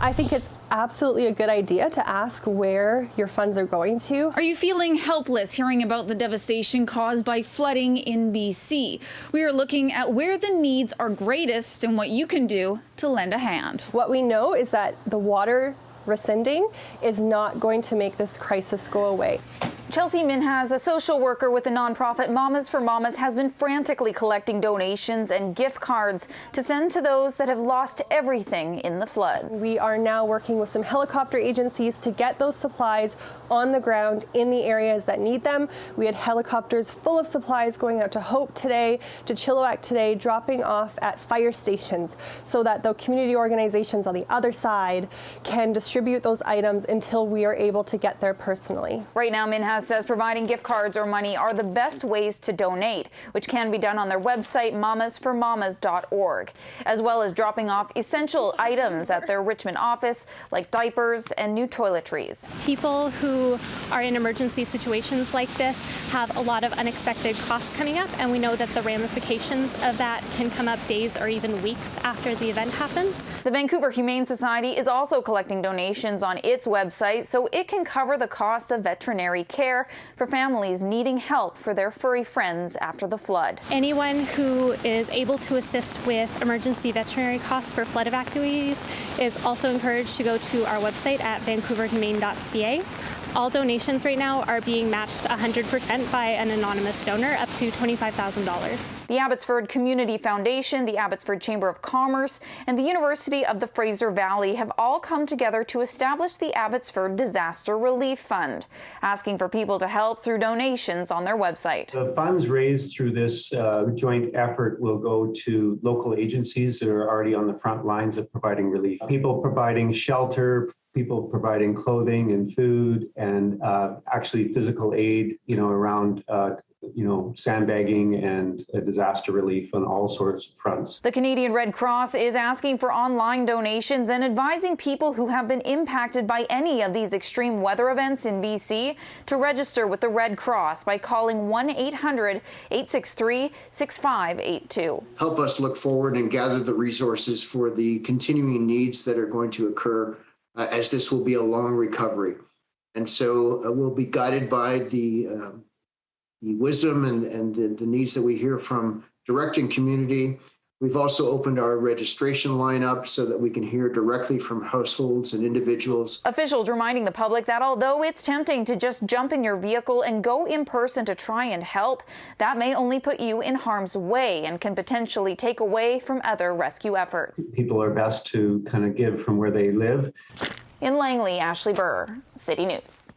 I think it's absolutely a good idea to ask where your funds are going to. Are you feeling helpless hearing about the devastation caused by flooding in BC? We are looking at where the needs are greatest and what you can do to lend a hand. What we know is that the water rescinding is not going to make this crisis go away. Chelsea Minhas, a social worker with the nonprofit Mamas for Mamas, has been frantically collecting donations and gift cards to send to those that have lost everything in the floods. We are now working with some helicopter agencies to get those supplies on the ground in the areas that need them. We had helicopters full of supplies going out to Hope today, to Chilliwack today, dropping off at fire stations so that the community organizations on the other side can distribute those items until we are able to get there personally. Right now, Minhas says providing gift cards or money are the best ways to donate, which can be done on their website, mamasformamas.org, as well as dropping off essential items at their Richmond office, like diapers and new toiletries. People who are in emergency situations like this have a lot of unexpected costs coming up, and we know that the ramifications of that can come up days or even weeks after the event happens. The Vancouver Humane Society is also collecting donations on its website so it can cover the cost of veterinary care for families needing help for their furry friends after the flood. Anyone who is able to assist with emergency veterinary costs for flood evacuees is also encouraged to go to our website at vancouverhumane.ca. All donations right now are being matched 100% by an anonymous donor up to $25,000. The Abbotsford Community Foundation, the Abbotsford Chamber of Commerce, and the University of the Fraser Valley have all come together to establish the Abbotsford Disaster Relief Fund, asking for people to help through donations on their website. The funds raised through this joint effort will go to local agencies that are already on the front lines of providing relief. People providing shelter, people providing clothing and food, and actually physical aid, around, sandbagging and disaster relief on all sorts of fronts. The Canadian Red Cross is asking for online donations and advising people who have been impacted by any of these extreme weather events in BC to register with the Red Cross by calling 1-800-863-6582. Help us look forward and gather the resources for the continuing needs that are going to occur as this will be a long recovery. And so we'll be guided by the wisdom and the needs that we hear from directing community. We've also opened our registration lineup so that we can hear directly from households and individuals. Officials reminding the public that although it's tempting to just jump in your vehicle and go in person to try and help, that may only put you in harm's way and can potentially take away from other rescue efforts. People are best to kind of give from where they live. In Langley, Ashley Burr, City News.